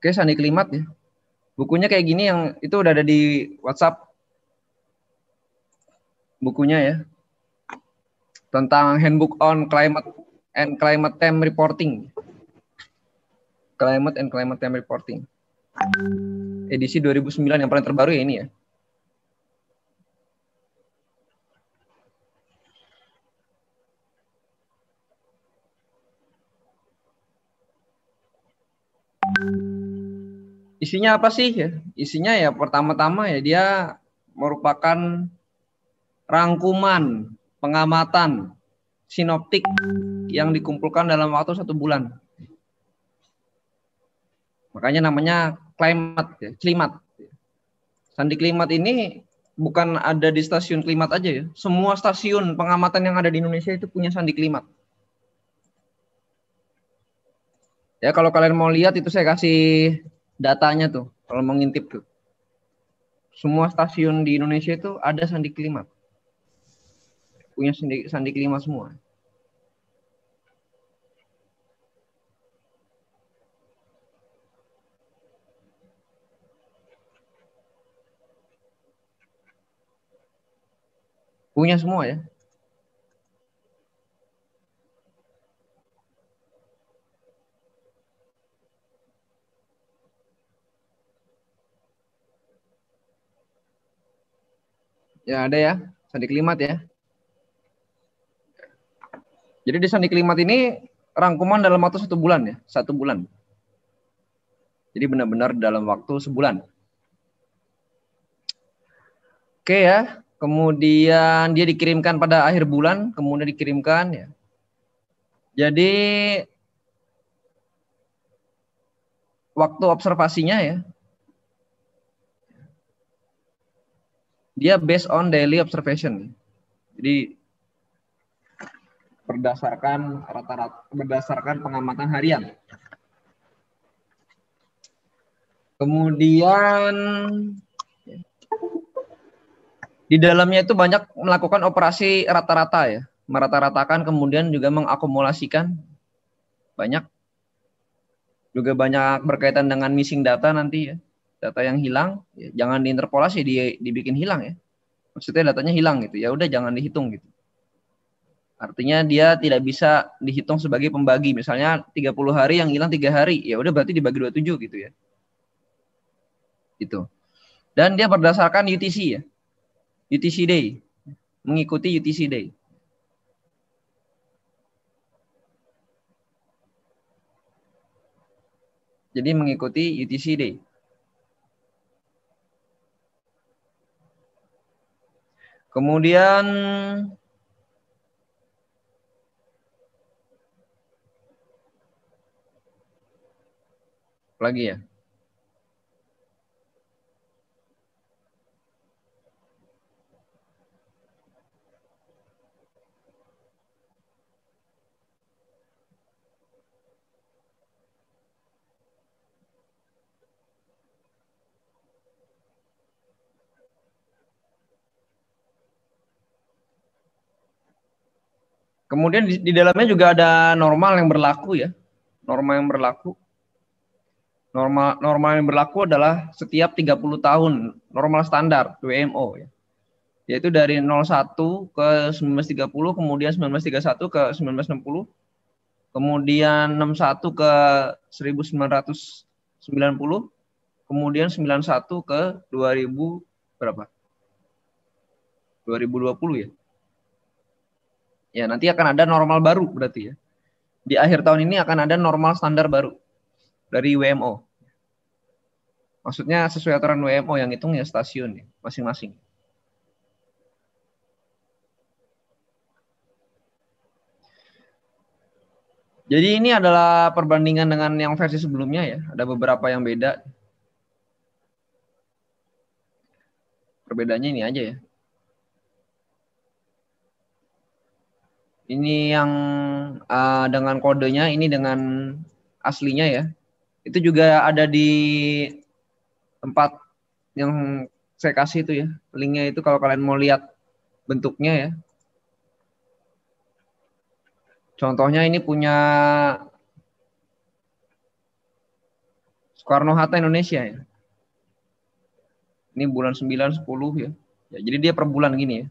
Oke, sandi klimat ya. Bukunya kayak gini, yang itu udah ada di WhatsApp. Bukunya ya. Tentang Handbook on Climate and Climate Time Reporting. Climate and Climate Time Reporting. Edisi 2009 yang paling terbaru ya ini ya. Isinya apa sih ya? Isinya ya pertama-tama ya dia merupakan rangkuman pengamatan sinoptik yang dikumpulkan dalam waktu 1 bulan. Makanya namanya klimat ya, klimat. Sandi klimat ini bukan ada di stasiun klimat aja ya. Semua stasiun pengamatan yang ada di Indonesia itu punya sandi klimat. Ya kalau kalian mau lihat itu saya kasih datanya tuh, kalau mau ngintip tuh. Semua stasiun di Indonesia itu ada sandi klimat. Punya sandi klimat semua. Punya semua ya. Ya ada ya, sandi klimat ya. Jadi di sandi klimat ini rangkuman dalam waktu 1 bulan ya, 1 bulan. Jadi benar-benar dalam waktu sebulan. Oke ya, kemudian dia dikirimkan pada akhir bulan, kemudian dikirimkan ya. Jadi waktu observasinya ya, dia based on daily observation. Jadi berdasarkan pengamatan harian. Kemudian di dalamnya itu banyak melakukan operasi rata-rata ya, merata-ratakan, kemudian juga mengakumulasikan banyak, juga banyak berkaitan dengan missing data nanti ya, data yang hilang ya, jangan diinterpolasi, dibikin hilang ya, maksudnya datanya hilang gitu, ya udah jangan dihitung gitu. Artinya dia tidak bisa dihitung sebagai pembagi, misalnya 30 hari yang hilang 3 hari, ya udah berarti dibagi 27 gitu ya. Gitu. Dan dia berdasarkan UTC ya. UTC Day. Mengikuti UTC Day. Jadi mengikuti UTC Day. Kemudian lagi ya. Kemudian di dalamnya juga ada normal yang berlaku ya. Normal yang berlaku. Normal yang berlaku adalah setiap 30 tahun, normal standar WMO ya. Yaitu dari 01 ke 1930, kemudian 1931 ke 1960, kemudian 61 ke 1990, kemudian 91 ke 2000 berapa? 2020 ya. Ya, nanti akan ada normal baru berarti ya. Di akhir tahun ini akan ada normal standar baru dari WMO. Maksudnya sesuai aturan WMO yang hitung ya stasiun ya, masing-masing. Jadi ini adalah perbandingan dengan yang versi sebelumnya ya. Ada beberapa yang beda. Perbedaannya ini aja ya. Ini yang dengan kodenya, ini dengan aslinya ya. Itu juga ada di tempat yang saya kasih itu ya. Linknya itu kalau kalian mau lihat bentuknya ya. Contohnya ini punya Soekarno-Hatta Indonesia ya. Ini bulan 9, 10 ya. Ya, jadi dia per bulan gini ya.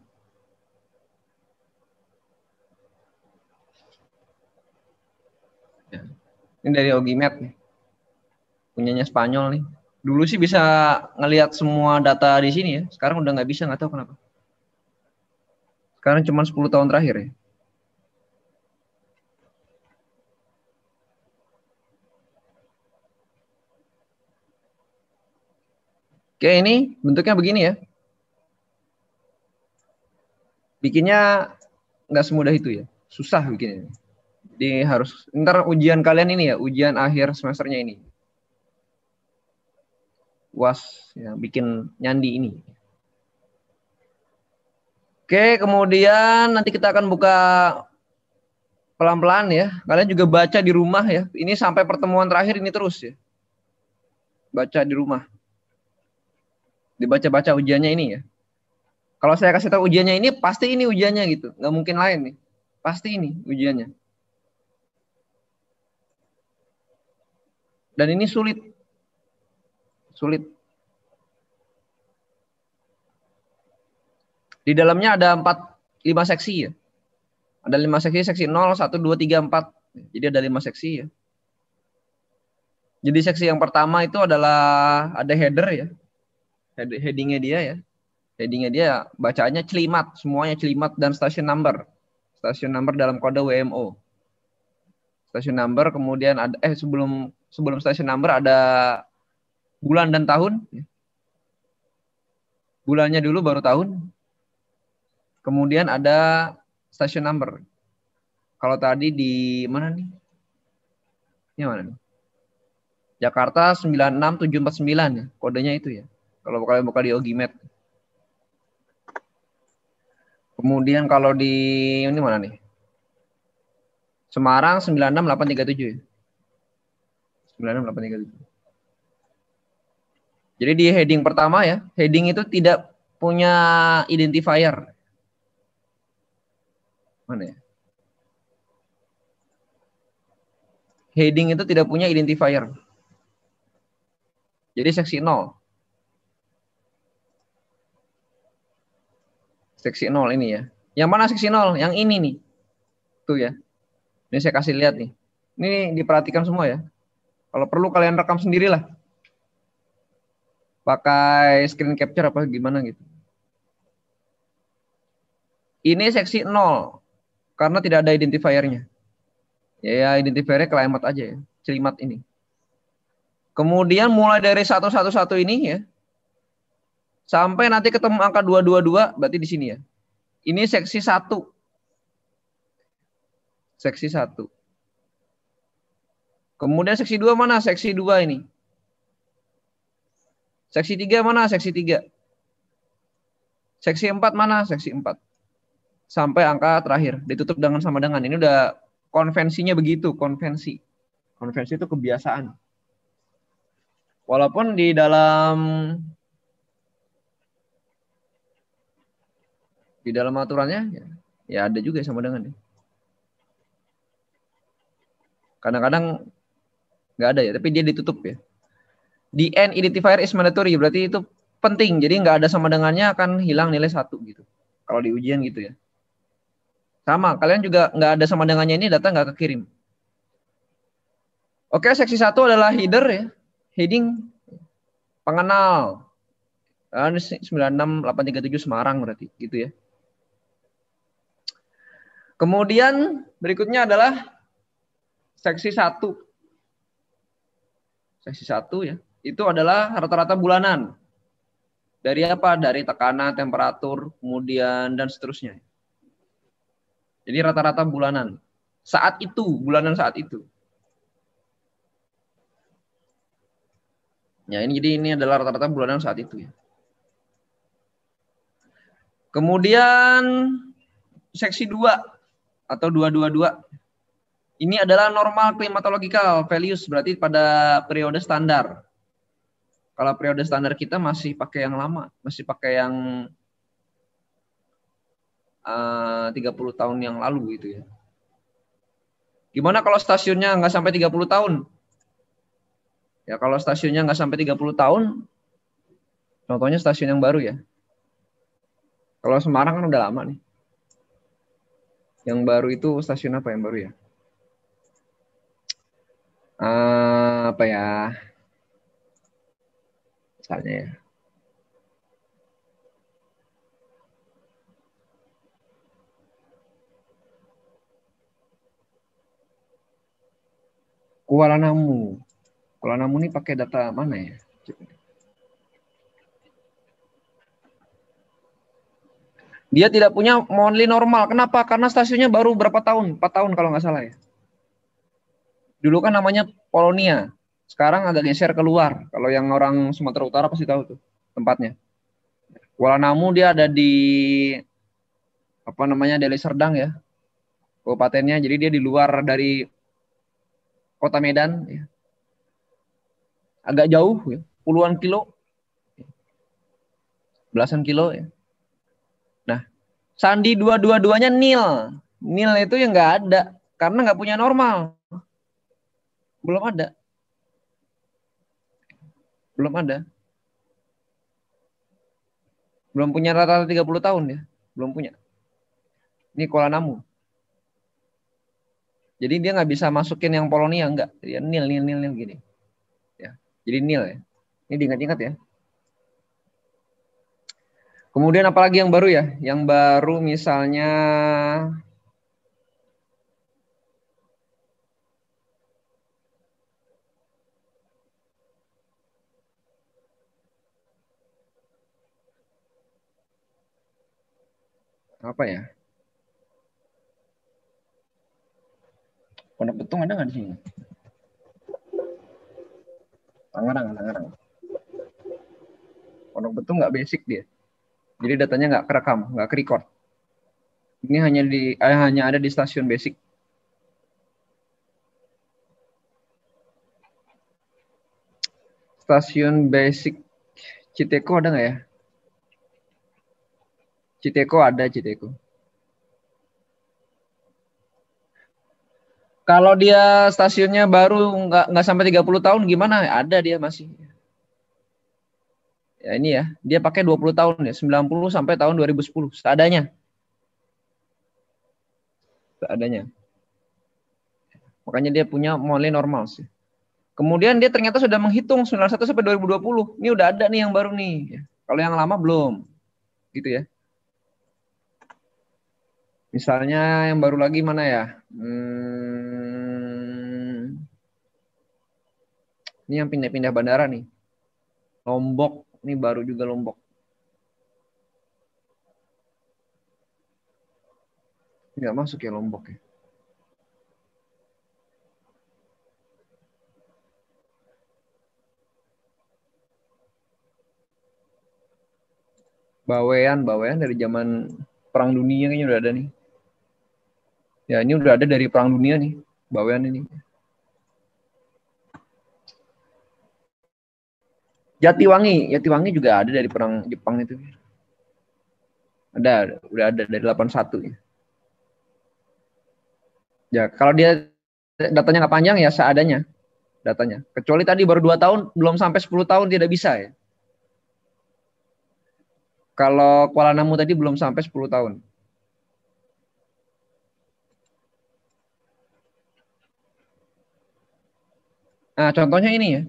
Ya. Ini dari Ogimet nih. Punyanya Spanyol nih. Dulu sih bisa ngelihat semua data di sini ya. Sekarang udah nggak bisa, nggak tahu kenapa. Sekarang cuma 10 tahun terakhir ya. Oke, ini bentuknya begini ya. Bikinnya nggak semudah itu ya. Susah bikinnya. Jadi harus, ntar ujian kalian ini ya, ujian akhir semesternya ini. UAS ya, bikin nyandi ini. Oke, kemudian nanti kita akan buka pelan-pelan ya. Kalian juga baca di rumah ya. Ini sampai pertemuan terakhir ini terus ya. Baca di rumah. Dibaca-baca ujiannya ini ya. Kalau saya kasih tahu ujiannya ini, pasti ini ujiannya gitu. Nggak mungkin lain nih. Pasti ini ujiannya. Dan ini sulit. Sulit. Di dalamnya ada 5 seksi ya. Ada 5 seksi, seksi 0, 1, 2, 3, 4. Jadi ada 5 seksi ya. Jadi seksi yang pertama itu adalah ada header ya. Headingnya dia ya. Headingnya dia bacaannya celimat. Semuanya celimat dan stasiun number. Stasiun number dalam kode WMO. Stasiun number kemudian ada sebelum stasiun number ada bulan dan tahun. Bulannya dulu baru tahun. Kemudian ada stasiun number. Kalau tadi di mana nih? Ini mana nih? Jakarta 96749 ya. Kodenya itu ya. Kalau kalian buka di Ogimet. Kemudian kalau di ini mana nih? Semarang 96837 ya. 96837. Jadi di heading pertama ya, heading itu tidak punya identifier. Mana ya? Heading itu tidak punya identifier. Jadi seksi 0. Seksi 0 ini ya. Yang mana seksi 0? Yang ini nih. Tuh ya. Ini saya kasih lihat nih. Ini diperhatikan semua ya. Kalau perlu kalian rekam sendirilah. Pakai screen capture apa gimana gitu. Ini seksi 0. Karena tidak ada identifiernya. Ya identifiernya climate aja ya. Celimat ini. Kemudian mulai dari 111 ini ya. Sampai nanti ketemu angka 222 berarti di sini ya. Ini seksi 1. Seksi 1. Kemudian seksi 2 mana? Seksi 2 ini. Seksi 3 mana? Seksi 3. Seksi 4 mana? Seksi 4. Sampai angka terakhir. Ditutup dengan sama dengan. Ini udah konvensinya begitu. Konvensi. Konvensi itu kebiasaan. Walaupun di dalam aturannya ya ada juga sama dengan. Kadang-kadang nggak ada ya. Tapi dia ditutup ya. The end identifier is mandatory. Berarti itu penting. Jadi nggak ada sama dengannya akan hilang nilai 1 gitu. Kalau di ujian gitu ya. Sama, kalian juga nggak ada sama dengannya ini data nggak kekirim. Oke, seksi 1 adalah header ya. Heading pengenal. 96837 Semarang berarti gitu ya. Kemudian berikutnya adalah seksi 1. Seksi 1 ya. Itu adalah rata-rata bulanan. Dari apa? Dari tekanan, temperatur, kemudian dan seterusnya. Jadi rata-rata bulanan. Saat itu, bulanan saat itu. Ya, jadi ini adalah rata-rata bulanan saat itu ya. Kemudian seksi 2 atau 222. Ini adalah normal climatological values, berarti pada periode standar. Kalau periode standar kita masih pakai yang lama, masih pakai yang 30 tahun yang lalu gitu ya. Gimana kalau stasiunnya nggak sampai 30 tahun? Ya kalau stasiunnya nggak sampai 30 tahun, contohnya stasiun yang baru ya. Kalau Semarang kan udah lama nih. Yang baru itu stasiun apa yang baru ya? Apa ya? Misalnya ya. Kuala Namu. Kuala Namu ini pakai data mana ya? Dia tidak punya monthly normal. Kenapa? Karena stasiunnya baru berapa tahun? 4 tahun kalau nggak salah ya. Dulu kan namanya Polonia. Sekarang agak geser keluar. Kalau yang orang Sumatera Utara pasti tahu tuh tempatnya. Kuala Namu dia ada di apa namanya Deli Serdang ya, kabupatennya. Jadi dia di luar dari kota Medan, ya. Agak jauh ya, puluhan kilo, belasan kilo ya. Nah, sandi dua-duanya nil. Nil itu yang nggak ada karena nggak punya normal. Belum ada. Belum ada. Belum punya rata-rata 30 tahun ya. Belum punya. Ini Kuala Namu. Jadi dia nggak bisa masukin yang Polonia, enggak. Dia nil gini. Ya. Jadi nil ya. Ini diingat-ingat ya. Kemudian apalagi yang baru ya? Yang baru misalnya apa ya? Pondok Betung ada nggak di sini? Tangerang. Pondok Betung nggak basic dia. Jadi datanya nggak kerekam, nggak ke-record. Ini hanya ada di stasiun basic. Stasiun basic Citeko ada nggak ya? Citeko ada Citeko. Kalau dia stasiunnya baru nggak sampai 30 tahun gimana? Ada dia masih. Ya ini ya, dia pakai 20 tahun ya, 90 sampai tahun 2010 seadanya. Seadanya. Makanya dia punya monthly normal sih. Kemudian dia ternyata sudah menghitung 91 sampai 2020. Ini udah ada nih yang baru nih. Kalau yang lama belum. Gitu ya. Misalnya yang baru lagi mana ya? Ini yang pindah-pindah bandara nih. Lombok, ini baru juga Lombok. Nggak masuk ya Lombok ya. Bawean dari zaman Perang Dunia kayaknya udah ada nih. Ya ini udah ada dari Perang Dunia nih, Bawean ini. Jatiwangi juga ada dari Perang Jepang itu. Udah ada dari 81 ya. Ya, kalau dia datanya nggak panjang ya seadanya datanya. Kecuali tadi baru 2 tahun, belum sampai 10 tahun tidak bisa ya. Kalau Kuala Namu tadi belum sampai 10 tahun. Nah, contohnya ini ya.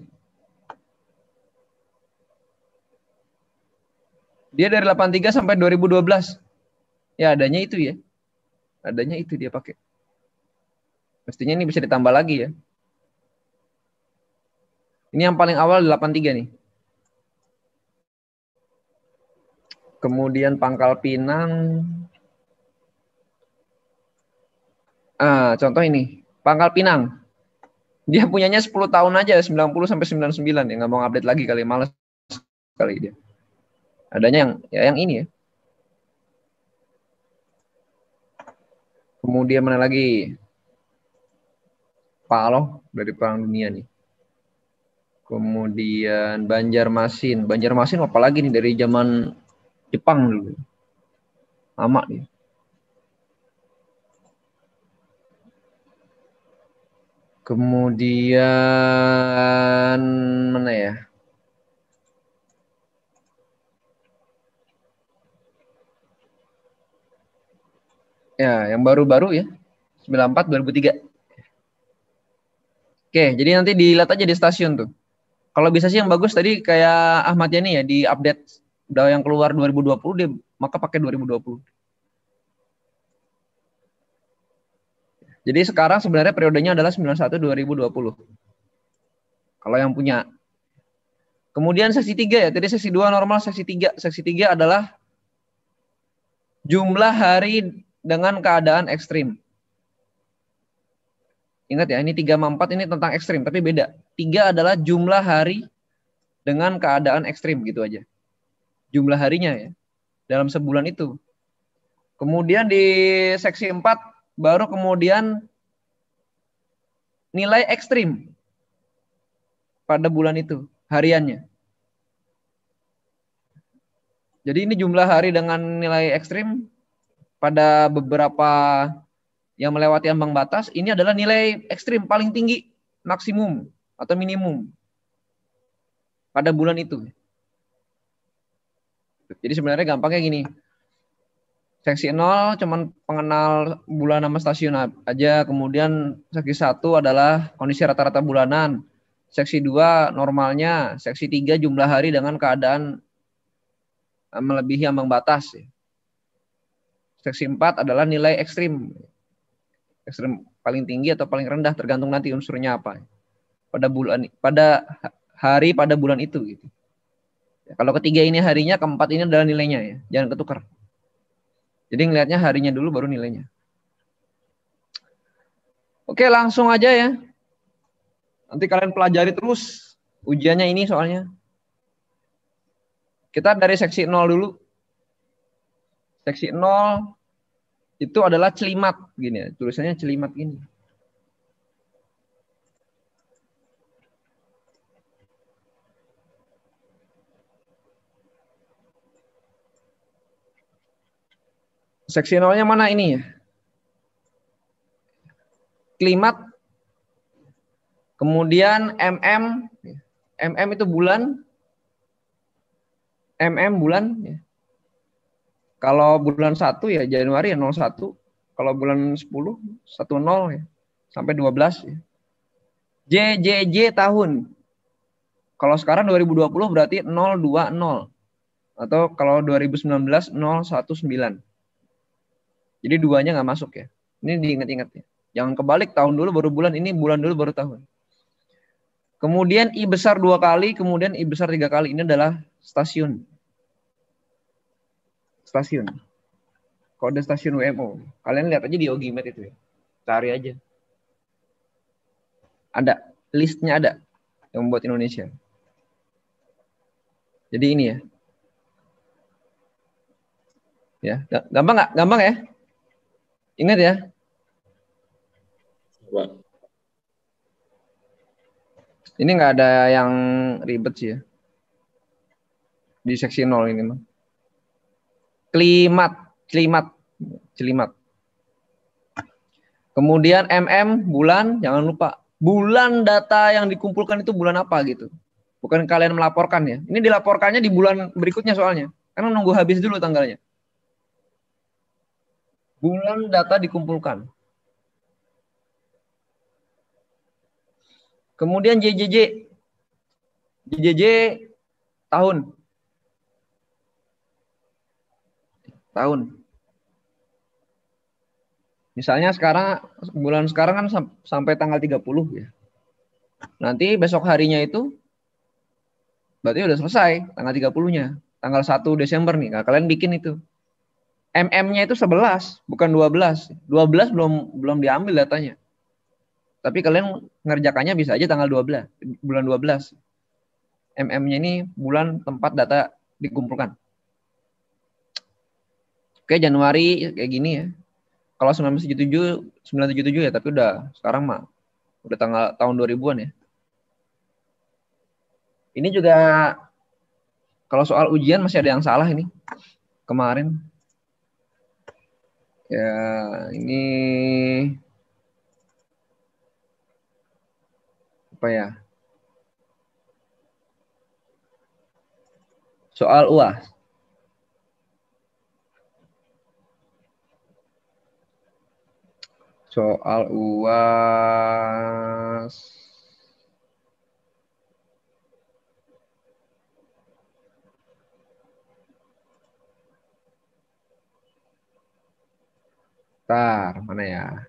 Dia dari 83 sampai 2012. Ya, adanya itu ya. Adanya itu dia pakai. Mestinya ini bisa ditambah lagi ya. Ini yang paling awal 83 nih. Kemudian Pangkal Pinang. Contoh ini. Pangkal Pinang. Dia punyanya 10 tahun aja, 90 sampai 99 ya. Nggak mau update lagi kali, males kali dia. Adanya yang ini ya. Kemudian mana lagi? Paloh dari Perang Dunia nih. Kemudian Banjarmasin. Banjarmasin apalagi nih dari zaman Jepang dulu. Lama nih. Kemudian mana ya? Ya, yang baru-baru ya. 94 2003. Oke, jadi nanti dilihat aja di stasiun tuh. Kalau bisa sih yang bagus tadi kayak Ahmad Yani ya, di update udah yang keluar 2020 dia maka pakai 2020. Jadi sekarang sebenarnya periodenya adalah 91 2020. Kalau yang punya. Kemudian seksi 3 ya, tadi seksi 2 normal, seksi 3. Seksi 3 adalah jumlah hari dengan keadaan ekstrim. Ingat ya, ini 3 sama 4 ini tentang ekstrim, tapi beda. 3 adalah jumlah hari dengan keadaan ekstrim gitu aja. Jumlah harinya ya, dalam sebulan itu. Kemudian di seksi 4 baru kemudian nilai ekstrim pada bulan itu, hariannya. Jadi ini jumlah hari dengan nilai ekstrim pada beberapa yang melewati ambang batas, ini adalah nilai ekstrim paling tinggi, maksimum atau minimum pada bulan itu. Jadi sebenarnya gampangnya gini, seksi 0 cuman pengenal bulan nama stasiun aja, kemudian seksi 1 adalah kondisi rata-rata bulanan, seksi 2 normalnya, seksi 3 jumlah hari dengan keadaan melebihi ambang batas. Seksi 4 adalah nilai ekstrim. Ekstrim paling tinggi atau paling rendah tergantung nanti unsurnya apa. Pada hari pada bulan itu gitu. Ya, kalau ketiga ini harinya, keempat ini adalah nilainya ya. Jangan ketukar. Jadi ngelihatnya harinya dulu baru nilainya. Oke, langsung aja ya. Nanti kalian pelajari terus ujiannya ini soalnya. Kita dari seksi 0 dulu. Seksi 0 itu adalah celimat gini ya, tulisannya celimat gini. Seksi 0-nya mana ini ya? Klimat. Kemudian MM itu bulan. bulan ya. Kalau bulan 1 ya Januari ya 01. Kalau bulan 10 10 ya sampai 12 ya. JJJ tahun. Kalau sekarang 2020 berarti 020 atau kalau 2019 019. Jadi duanya nggak masuk ya. Ini diingat-ingat ya. Jangan kebalik, tahun dulu baru bulan, ini bulan dulu baru tahun. Kemudian I besar 2 kali, kemudian I besar 3 kali. Ini adalah stasiun. Stasiun. Kode stasiun WMO. Kalian lihat aja di Ogimet itu ya. Cari aja. Ada. Listnya ada. Yang membuat Indonesia. Jadi ini ya. Ya, gampang nggak? Gampang ya? Ingat ya. Ini nggak ada yang ribet sih ya. Di seksi 0 ini mah. Celimat. Kemudian bulan, jangan lupa. Bulan data yang dikumpulkan itu bulan apa gitu. Bukan kalian melaporkan ya. Ini dilaporkannya di bulan berikutnya soalnya. Karena nunggu habis dulu tanggalnya. Bulan data dikumpulkan. Kemudian JJJ tahun. Misalnya bulan sekarang kan sampai tanggal 30 ya. Nanti besok harinya itu berarti udah selesai tanggal 30-nya. Tanggal 1 Desember nih. Nah, kalian bikin itu. MM-nya itu 11, bukan 12. 12 belum diambil datanya. Tapi kalian ngerjakannya bisa aja tanggal 12, bulan 12. MM-nya ini bulan tempat data dikumpulkan. Oke, Januari kayak gini ya. Kalau 977 ya, tapi udah sekarang mah udah tahun 2000-an ya. Ini juga kalau soal ujian masih ada yang salah ini. Kemarin. Ya, ini Apa ya? Soal UAS. Soal UAS. Bentar, mana ya?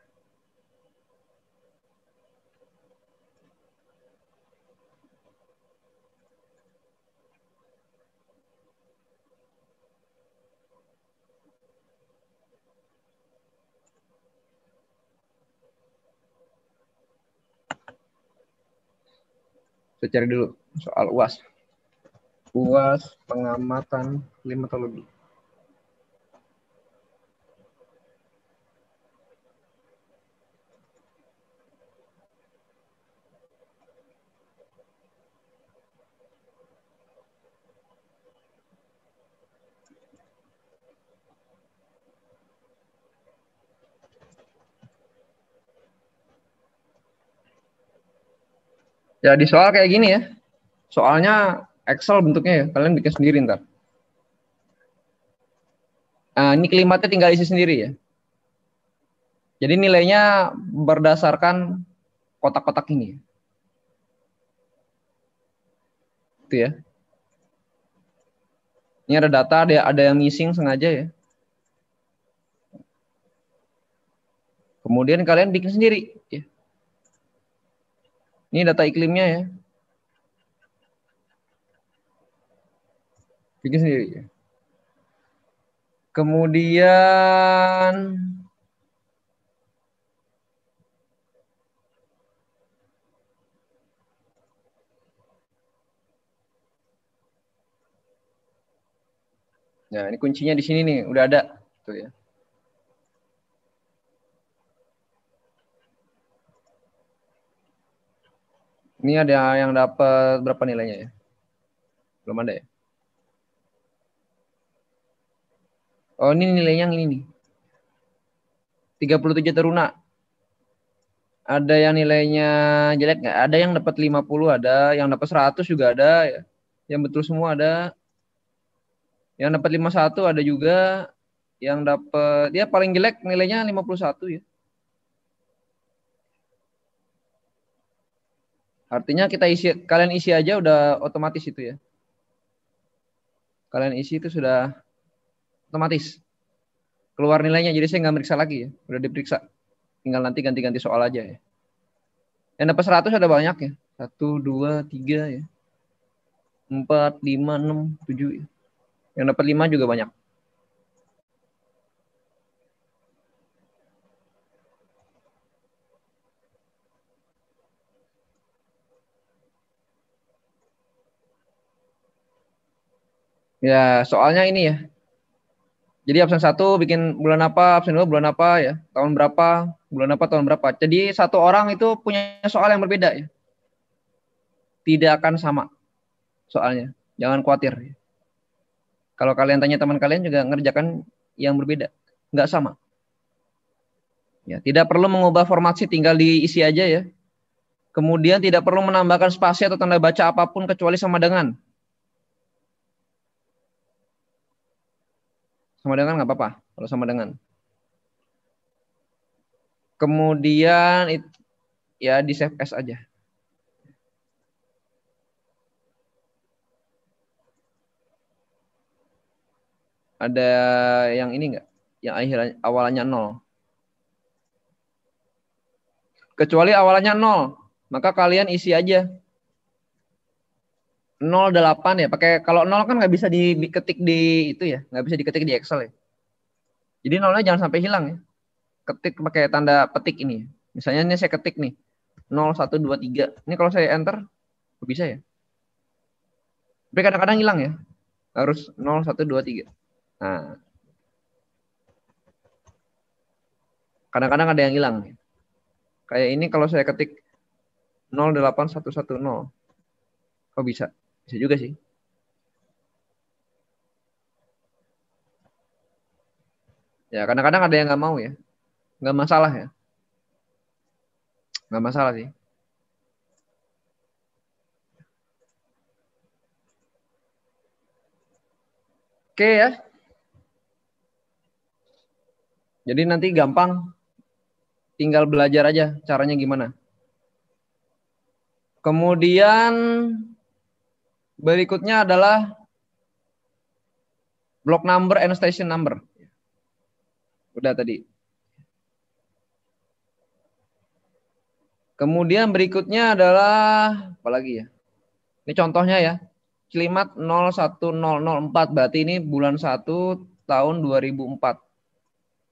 Saya cari dulu soal UAS. UAS pengamatan klimatologi. Ya di soal kayak gini ya. Soalnya Excel bentuknya ya. Kalian bikin sendiri ntar. Nah, ini klimatnya tinggal isi sendiri ya. Jadi nilainya berdasarkan kotak-kotak ini. Itu ya. Ini ada data, ada yang missing sengaja ya. Kemudian kalian bikin sendiri. Ya. Ini data iklimnya ya. Bikin sendiri ya. Kemudian ya ini kuncinya di sini nih, udah ada tuh ya. Ini ada yang dapat berapa nilainya ya? Belum ada ya? Oh, ini nilainya yang ini nih. 37 teruna. Ada yang nilainya jelek nggak? Ada yang dapat 50, ada yang dapat 100 juga ada ya. Yang betul semua ada. Yang dapat 51 ada juga. Yang dapat dia paling jelek nilainya 51 ya. Artinya kalian isi aja udah otomatis itu ya. Kalian isi itu sudah otomatis keluar nilainya. Jadi saya nggak meriksa lagi ya. Udah diperiksa. Tinggal nanti ganti-ganti soal aja ya. Yang dapat 100 ada banyak ya. 1, 2, 3 ya. 4, 5, 6, 7 ya. Yang dapat 5 juga banyak. Ya, soalnya ini ya. Jadi absen 1 bikin bulan apa, absen 2 bulan apa ya. Tahun berapa, bulan apa, tahun berapa. Jadi satu orang itu punya soal yang berbeda ya. Tidak akan sama soalnya. Jangan khawatir. Kalau kalian tanya teman kalian juga ngerjakan yang berbeda. Nggak sama. Ya, tidak perlu mengubah formasi, tinggal diisi aja ya. Kemudian tidak perlu menambahkan spasi atau tanda baca apapun kecuali sama dengan. Sama dengan nggak apa-apa kalau sama dengan. Kemudian ya di save as aja. Ada yang ini nggak? Yang awalnya 0. Kecuali awalnya 0, maka kalian isi aja 08 ya. Pakai kalau 0 kan nggak bisa diketik di itu ya, nggak bisa diketik di Excel ya. Jadi 0-nya jangan sampai hilang ya. Ketik pakai tanda petik ini. Misalnya ini saya ketik nih 0123. Ini kalau saya enter bisa ya. Tapi kadang-kadang hilang ya. Harus 0123. Nah, kadang-kadang ada yang hilang. Kayak ini kalau saya ketik 08110. Kok bisa? Bisa juga sih. Ya, kadang-kadang ada yang nggak mau ya. Nggak masalah ya. Nggak masalah sih. Oke ya. Jadi nanti gampang, tinggal belajar aja caranya gimana. Kemudian berikutnya adalah block number and station number. Udah tadi. Kemudian berikutnya adalah apa lagi ya? Ini contohnya ya. Cilimat 01004 berarti ini bulan 1 tahun 2004.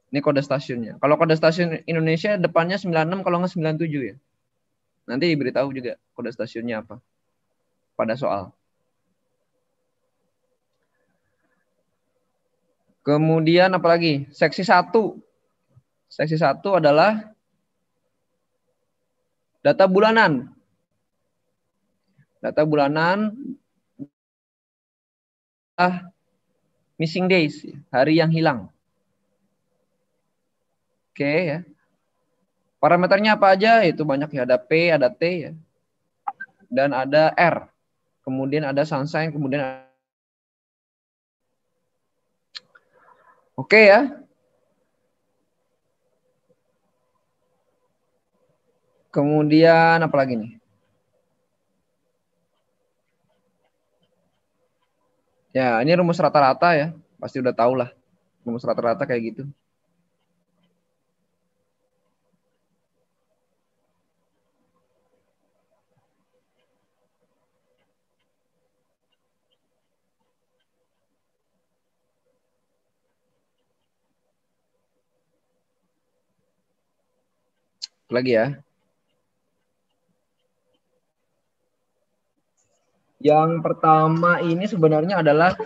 Ini kode stasiunnya. Kalau kode stasiun Indonesia depannya 96 kalau nggak 97 ya. Nanti diberitahu juga kode stasiunnya apa pada soal. Kemudian apa lagi? Seksi 1. Seksi 1 adalah data bulanan. Data bulanan missing days, hari yang hilang. Oke ya. Parameternya apa aja? Itu banyak ya. Ada P, ada T ya. Dan ada R. Kemudian ada sunshine, kemudian oke ya. Kemudian apa lagi nih? Ya, ini rumus rata-rata ya. Pasti udah tahu lah. Rumus rata-rata kayak gitu. Lagi ya. Yang pertama ini sebenarnya adalah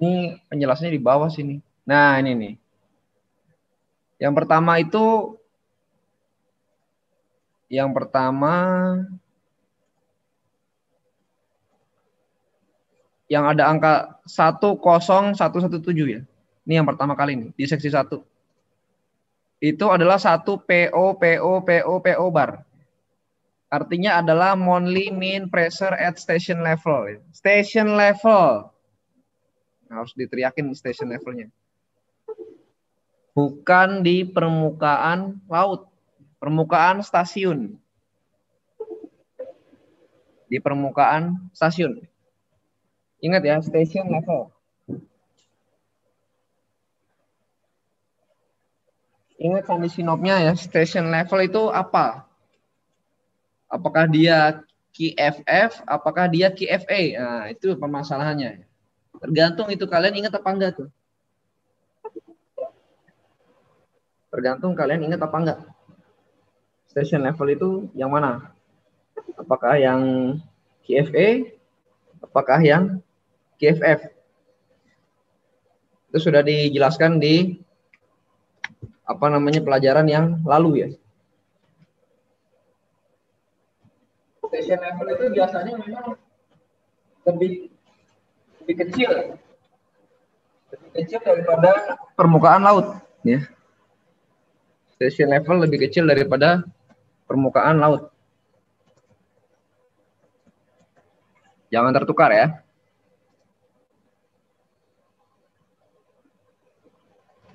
ini penjelasannya di bawah sini. Nah, ini nih. Yang pertama yang ada angka 10117 ya. Ini yang pertama kali nih di seksi 1. Itu adalah 1 PO bar. Artinya adalah monthly mean pressure at station level. Station level. Harus diteriakin station levelnya. Bukan di permukaan laut. Permukaan stasiun. Di permukaan stasiun. Ingat ya, station level. Ingat sandi sinopnya ya, station level itu apa? Apakah dia QFF, apakah dia QFA? Nah, itu permasalahannya. Tergantung itu kalian ingat apa enggak tuh. Tergantung kalian ingat apa enggak. Station level itu yang mana? Apakah yang QFA? Apakah yang QFF? Itu sudah dijelaskan di pelajaran yang lalu ya. Station level itu biasanya memang lebih kecil. Lebih kecil daripada permukaan laut ya. Station level lebih kecil daripada permukaan laut. Jangan tertukar ya.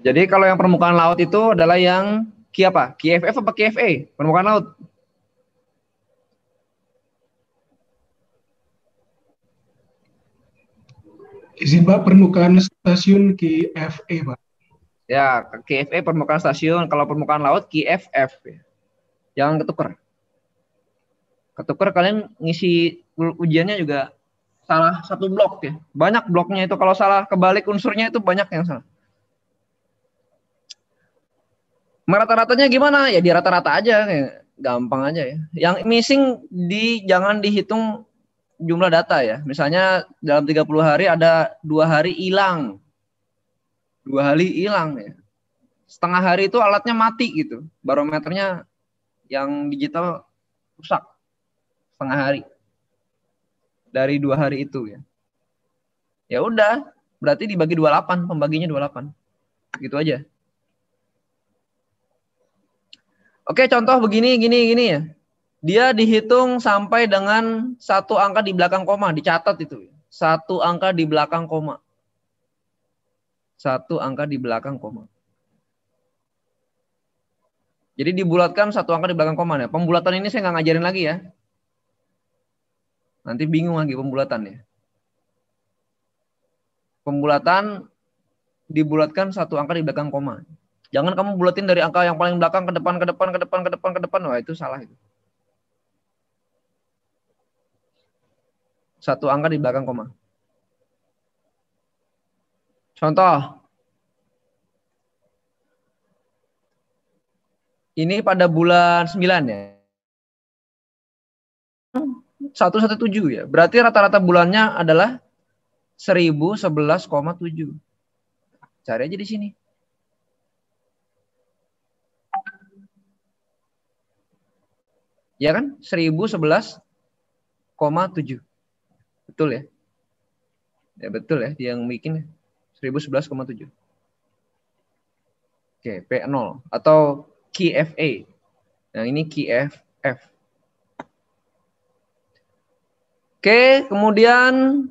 Jadi kalau yang permukaan laut itu adalah yang Q apa? QFF apa QFA? Permukaan laut. Izin Pak, permukaan stasiun QFA Pak. Ya, QFA permukaan stasiun. Kalau permukaan laut QFF. Jangan ketukar. Ketukar kalian ngisi ujiannya juga salah satu blok ya. Banyak bloknya itu. Kalau salah kebalik unsurnya itu banyak yang salah. Rata-ratanya gimana? Ya di rata-rata aja, gampang aja ya. Yang missing jangan dihitung jumlah data ya. Misalnya dalam 30 hari ada 2 hari hilang. 2 hari hilang ya. Setengah hari itu alatnya mati gitu. Barometernya yang digital rusak. Setengah hari. Dari 2 hari itu ya. Ya udah, berarti dibagi 28, pembaginya 28. Gitu aja. Oke, contoh begini, gini ya. Dia dihitung sampai dengan satu angka di belakang koma, dicatat itu. satu angka di belakang koma. Satu angka di belakang koma. Jadi dibulatkan satu angka di belakang koma. Nah, pembulatan ini saya nggak ngajarin lagi ya. Nanti bingung lagi pembulatannya. Pembulatan dibulatkan satu angka di belakang koma. Jangan kamu bulatin dari angka yang paling belakang ke depan, ke depan, ke depan, ke depan, ke depan. Wah, itu salah itu. Satu angka di belakang koma. Contoh. Ini pada bulan 9 ya. 117 ya. Berarti rata-rata bulannya adalah 1011,7. Cari aja di sini. Ya kan? 1011,7. Betul ya? Ya betul ya, dia yang bikin 1011,7. Oke, P0 atau KFA. Nah, ini KFF. Oke, kemudian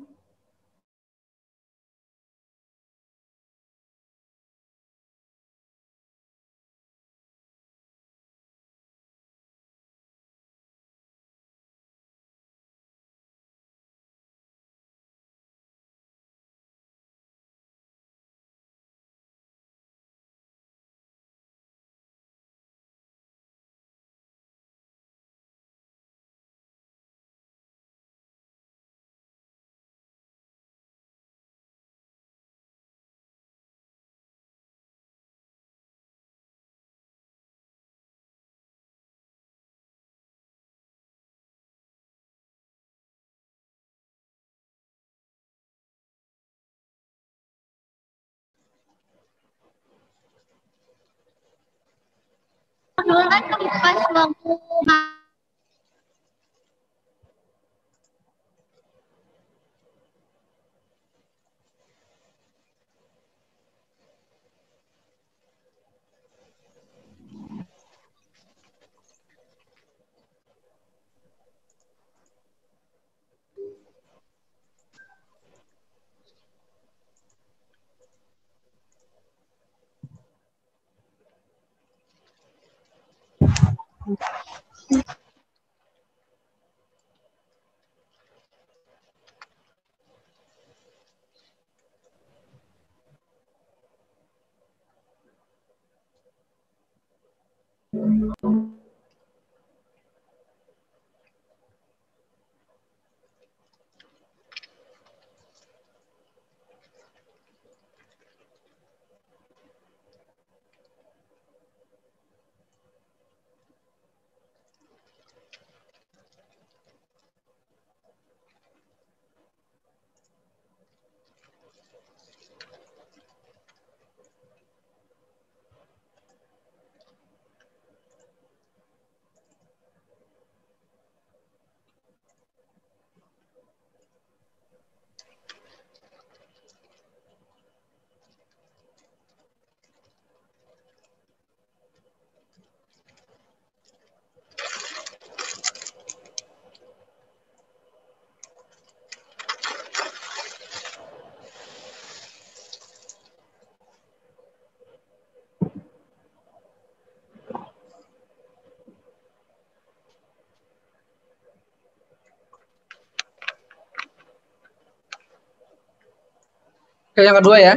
yang kedua ya.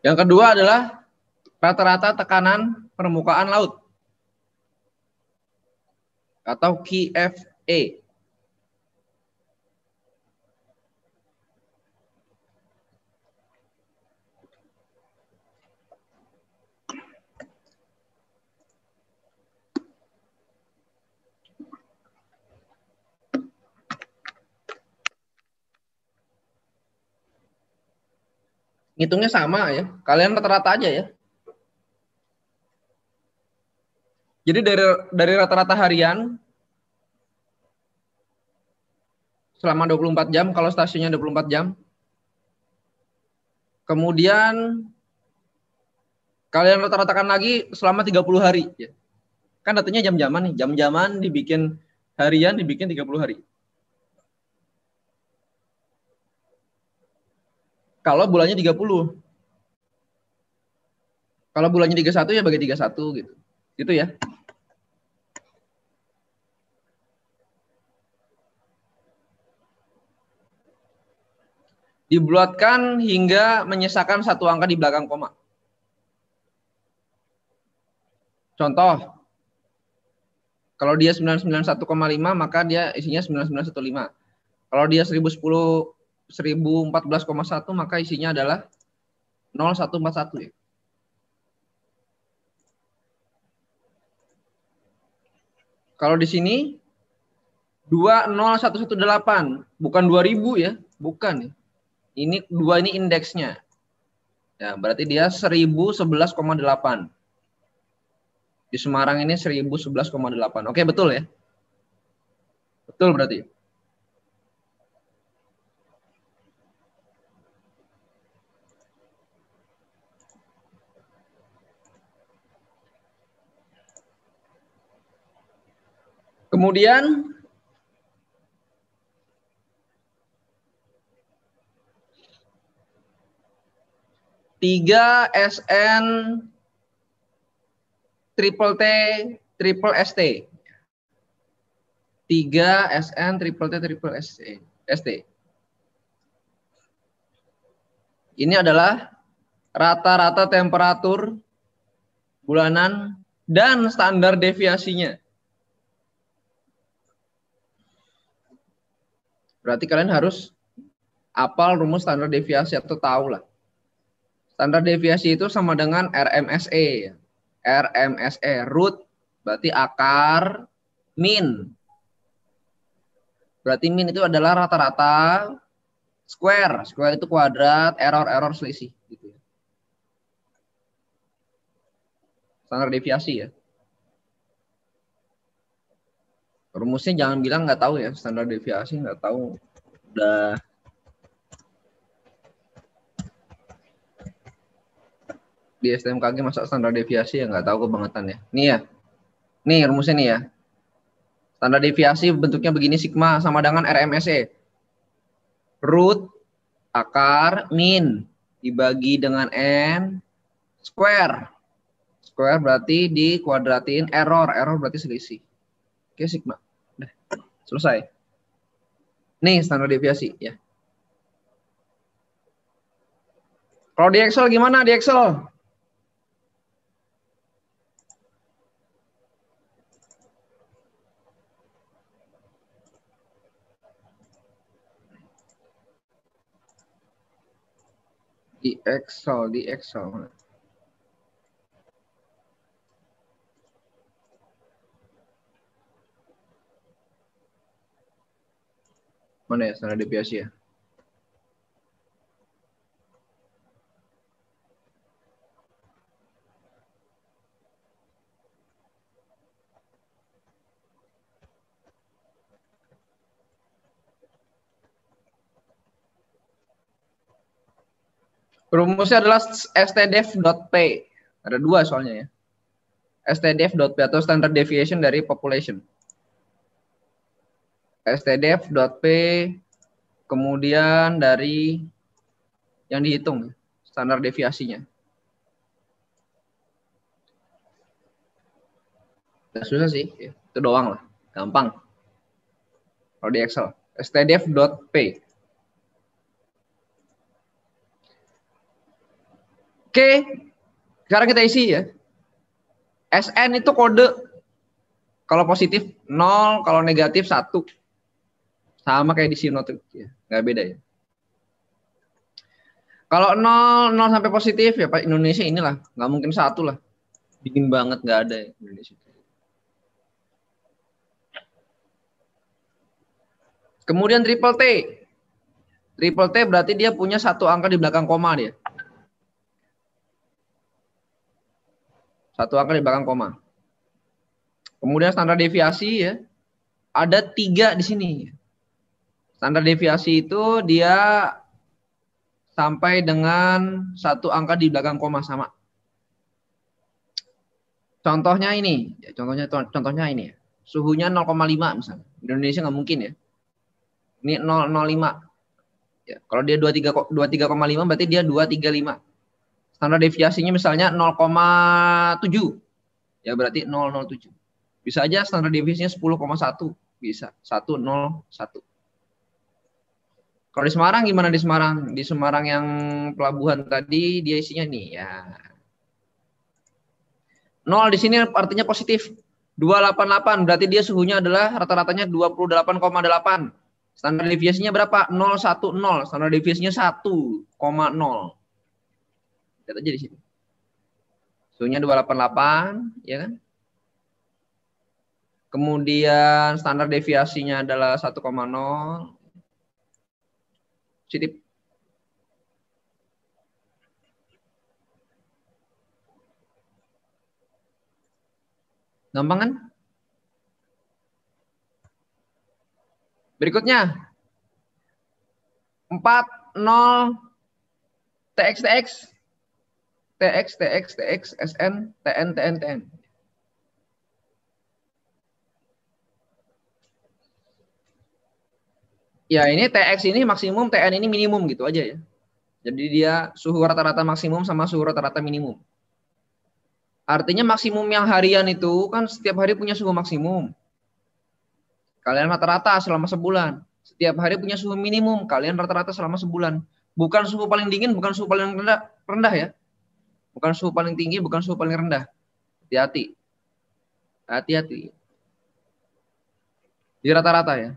Yang kedua adalah rata-rata tekanan permukaan laut atau KFA. Ngitungnya sama ya. Kalian rata-rata aja ya. Jadi dari rata-rata harian selama 24 jam kalau stasiunnya 24 jam. Kemudian kalian rata-ratakan lagi selama 30 hari ya. Kan datanya jam-jaman nih, jam-jaman dibikin harian dibikin 30 hari. Kalau bulannya 30. Kalau bulannya 31 ya bagi 31 gitu. Gitu ya. Dibulatkan hingga menyisakan satu angka di belakang koma. Contoh, kalau dia 991,5 maka dia isinya 9915. Kalau dia 1014,1 maka isinya adalah 0141 ya. Kalau di sini 20118 bukan 2000 ya, bukan ya. Ini 2 ini indeksnya. Ya, berarti dia 1011,8. Di Semarang ini 1011,8. Oke, betul ya? Betul berarti. Kemudian tiga SN triple T triple ST. 3 SN triple T triple ST. Ini adalah rata-rata temperatur bulanan dan standar deviasinya. Berarti kalian harus hafal rumus standar deviasi atau tahu lah. Standar deviasi itu sama dengan RMSE. RMSE, root berarti akar, min. Berarti min itu adalah rata-rata, square. Square itu kuadrat, error selisih. Gitu. Standar deviasi ya. Rumusnya jangan bilang nggak tahu ya, standar deviasi nggak tahu. Udah di STMKG masa standar deviasi ya nggak tahu kebangetan ya. Nih ya, nih rumusnya nih ya. Standar deviasi bentuknya begini, sigma sama dengan RMSE. Root, akar, min, dibagi dengan N, square. Square berarti dikuadratin, error berarti selisih. Oke, sigma. Udah, selesai. Nih standar deviasi ya. Kalau di Excel gimana di Excel? Di Excel. Mana ya standar deviasi ya? Rumusnya adalah stdef.p. Ada dua soalnya ya. stdef.p atau standard deviation dari population. stdef.p kemudian dari yang dihitung standar deviasinya. Gak susah sih, itu doang lah, gampang. Kalau di Excel, stdef.p. Oke, sekarang kita isi ya. SN itu kode. Kalau positif 0, kalau negatif 1. Sama kayak di sinotik ya, nggak beda ya. Kalau 0 sampai positif ya Pak Indonesia inilah, nggak mungkin 1 lah. Dingin banget nggak ada ya Indonesia. Kemudian triple T. Triple T berarti dia punya satu angka di belakang koma dia. Satu angka di belakang koma. Kemudian standar deviasi ya. Ada 3 di sini. Standar deviasi itu dia sampai dengan satu angka di belakang koma sama. Contohnya ini, ya, contohnya ini. Suhunya 0,5 misalnya. Indonesia nggak mungkin ya. Ini 0,05. Ya, kalau dia 23,5 berarti dia 235. Standar deviasinya misalnya 0,7. Ya berarti 007. Bisa aja standar deviasinya 10,1. Bisa 101. Kalau di Semarang gimana di Semarang? Di Semarang yang pelabuhan tadi dia isinya nih ya. 0 di sini artinya positif. 288 berarti dia suhunya adalah rata-ratanya 28,8. Standar deviasinya berapa? 010. Standar deviasinya 1,0. Lihat aja di sini. Suhunya 288, ya kan? Kemudian standar deviasinya adalah 1,0. Positif. Gampang kan? Berikutnya 40 TX TX TX TX TX SN TN TN TN. Ya ini TX ini maksimum, TN ini minimum gitu aja ya. Jadi dia suhu rata-rata maksimum sama suhu rata-rata minimum. Artinya maksimum yang harian itu kan setiap hari punya suhu maksimum. Kalian rata-rata selama sebulan. Setiap hari punya suhu minimum. Kalian rata-rata selama sebulan. Bukan suhu paling dingin, bukan suhu paling rendah ya. Bukan suhu paling tinggi, bukan suhu paling rendah. Hati-hati. Hati-hati. Di rata-rata ya.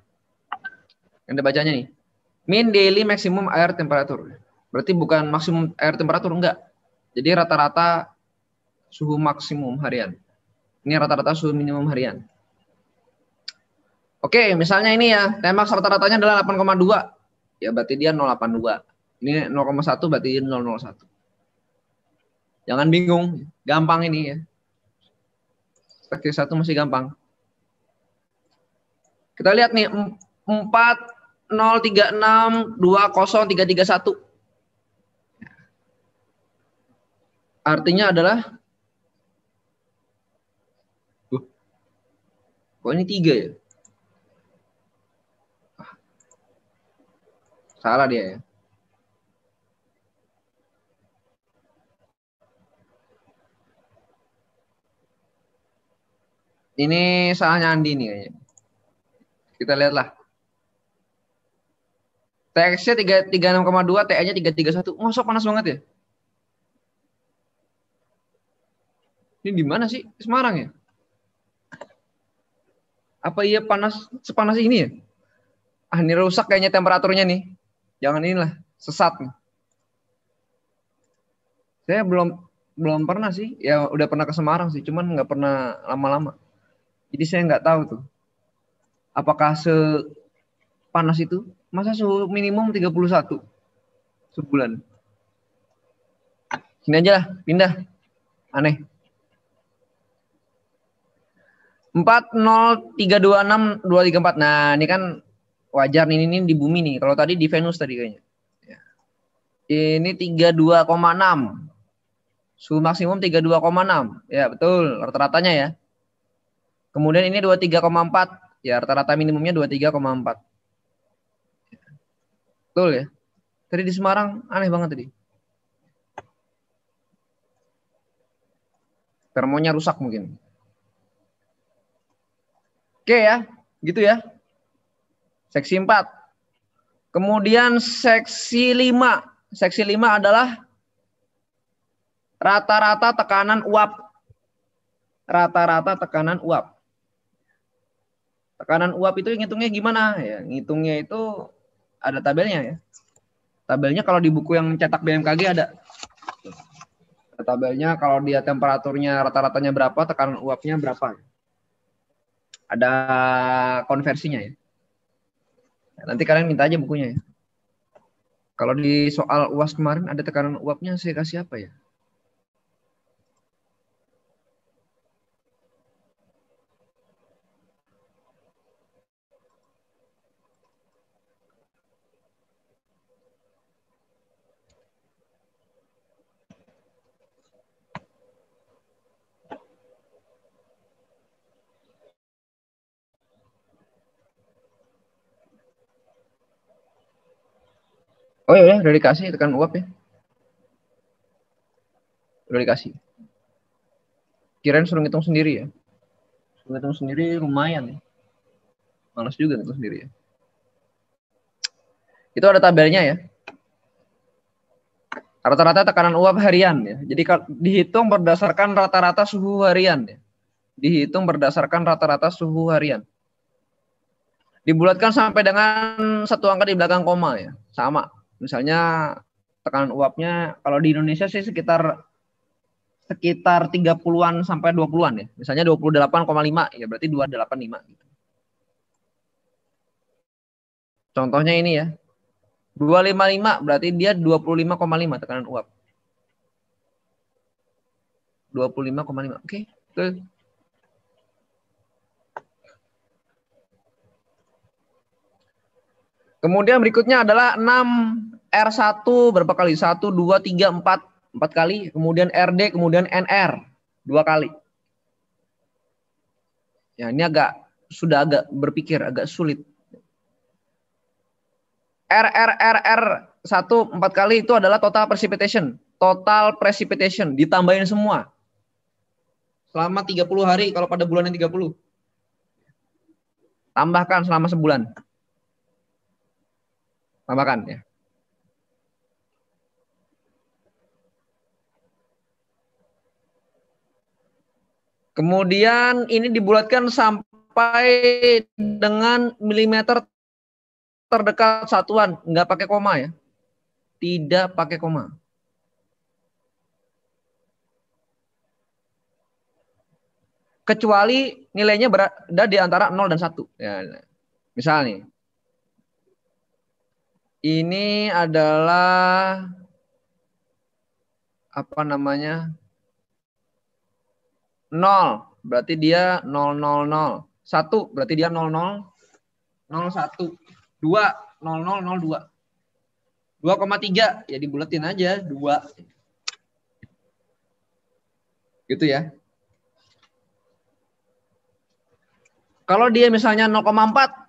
Yang dibacanya nih. Mean daily maximum air temperature. Berarti bukan maksimum air temperatur, enggak. Jadi rata-rata suhu maksimum harian. Ini rata-rata suhu minimum harian. Oke, misalnya ini ya, Tmax rata-ratanya adalah 8,2. Ya berarti dia 082. Ini 0,1 berarti dia 001. Jangan bingung, gampang ini ya. Praktik 1 masih gampang. Kita lihat nih 40362031. Artinya adalah kok ini 3 ya? Salah dia ya. Ini salahnya Andi nih kayaknya. Kita lihatlah. TX-nya 336,2, TA-nya 331. Masuk panas banget ya? Ini di mana sih? Semarang ya? Apa iya panas sepanas ini ya? Ah, ini rusak kayaknya temperaturnya nih. Jangan inilah, sesat nih. Saya belum pernah sih. Ya udah pernah ke Semarang sih, cuman nggak pernah lama-lama. Jadi saya nggak tahu tuh. Apakah sepanas itu? Masa suhu minimum 31 sebulan? Sini aja lah, pindah. Aneh. 40326234. Nah, ini kan wajar nih, ini di bumi nih. Kalau tadi di Venus tadi kayaknya. Ya. Ini 32,6. Suhu maksimum 32,6. Ya, betul. Rata-ratanya ya. Kemudian ini 23,4. Ya, rata-rata minimumnya 23,4. Betul ya. Tadi di Semarang aneh banget tadi. Termonya rusak mungkin. Oke ya, gitu ya. Seksi 4. Kemudian seksi 5. Seksi 5 adalah rata-rata tekanan uap. Rata-rata tekanan uap. Tekanan uap itu ngitungnya gimana? Ya, ngitungnya itu ada tabelnya ya. Tabelnya kalau di buku yang cetak BMKG ada. Tabelnya kalau dia temperaturnya rata-ratanya berapa, tekanan uapnya berapa. Ada konversinya ya. Nanti kalian minta aja bukunya ya. Kalau di soal UAS kemarin ada tekanan uapnya, saya kasih apa ya? Oh ya, udah dikasih, tekan uap ya. Udah dikasih. Kirain suruh ngitung sendiri ya. Suruh ngitung sendiri lumayan ya. Malas juga ngitung sendiri ya. Itu ada tabelnya ya. Rata-rata tekanan uap harian ya. Jadi dihitung berdasarkan rata-rata suhu harian ya. Dihitung berdasarkan rata-rata suhu harian. Dibulatkan sampai dengan satu angka di belakang koma ya. Sama. Misalnya tekanan uapnya kalau di Indonesia sih sekitar 30-an sampai 20-an ya. Misalnya 28,5 ya berarti 285 gitu. Contohnya ini ya. 255 berarti dia 25,5 tekanan uap. 25,5. Oke. Oke. Kemudian berikutnya adalah 6R1 berapa kali? 1, 2, 3, 4. 4 kali. Kemudian RD, kemudian NR. 2 kali. Ya, ini sudah agak berpikir, agak sulit. R 1 4 kali itu adalah total precipitation. Total precipitation. Ditambahin semua. Selama 30 hari kalau pada bulan yang 30. Tambahkan selama sebulan. Tambahkan ya. Kemudian ini dibulatkan sampai dengan milimeter terdekat satuan, nggak pakai koma ya. Tidak pakai koma. Kecuali nilainya berada di antara 0 dan 1. Ya, misalnya ini adalah apa namanya? 0, berarti dia 000. 1 berarti dia 0001. 2 0002. 2,3 ya dibulatin aja 2. Gitu ya. Kalau dia misalnya 0,4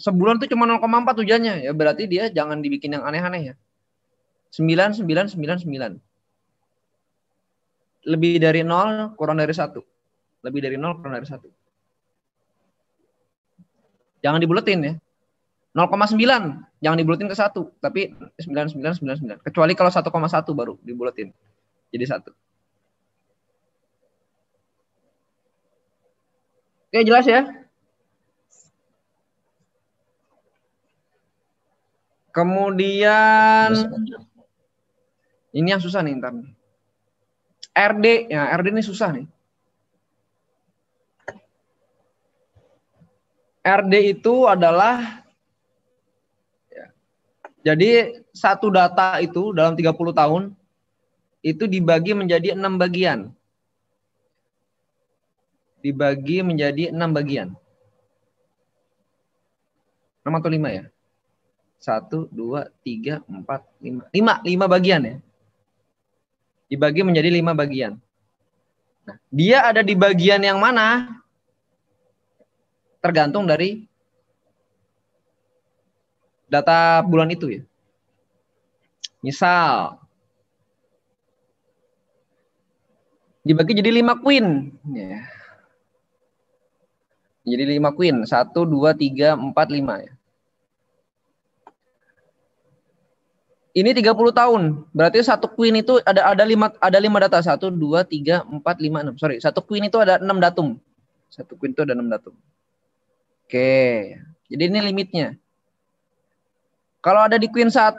sebulan tuh cuma 0,4 hujannya, ya berarti dia jangan dibikin yang aneh-aneh ya. 9999. Lebih dari 0 kurang dari 1. Lebih dari 0 kurang dari 1. Jangan dibuletin ya. 0,9 jangan dibuletin ke 1, tapi 9999. Kecuali kalau 1,1 baru dibuletin jadi 1. Oke, jelas ya? Kemudian ini yang susah nih ntar. RD, ya RD ini susah nih. RD itu adalah ya, jadi satu data itu dalam 30 tahun itu dibagi menjadi 6 bagian. Dibagi menjadi 6 bagian. 6 atau 5 ya? 1, 2, 3, 4, 5. 5 bagian ya. Dibagi menjadi 5 bagian. Nah, dia ada di bagian yang mana? Tergantung dari data bulan itu ya. Misal dibagi jadi 5 queen. Ya. Jadi 5 queen. 1, 2, 3, 4, 5 ya. Ini 30 tahun. Berarti satu queen itu ada 5 data. 1, 2, 3, 4, 5, 6. Sorry, satu queen itu ada 6 datum. Satu queen itu ada 6 datum. Oke. Jadi ini limitnya. Kalau ada di queen 1,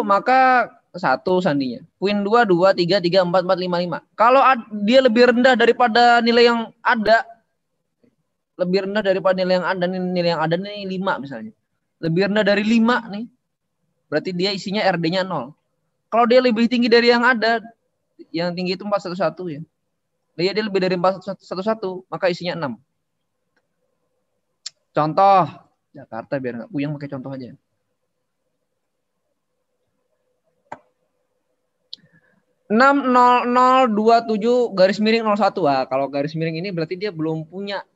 maka 1 sandinya. Queen 2, 2, 3, 3, 4, 4, 5, 5. Kalau dia lebih rendah daripada nilai yang ada, lebih rendah daripada nilai yang ada nih 5 misalnya. Lebih rendah dari 5 nih. Berarti dia isinya RD-nya 0. Kalau dia lebih tinggi dari yang ada, yang tinggi itu 411 ya. Dia lebih dari 411, maka isinya 6. Contoh, Jakarta biar nggak puyeng pakai contoh aja. 60027 Ah, kalau garis miring ini berarti dia belum punya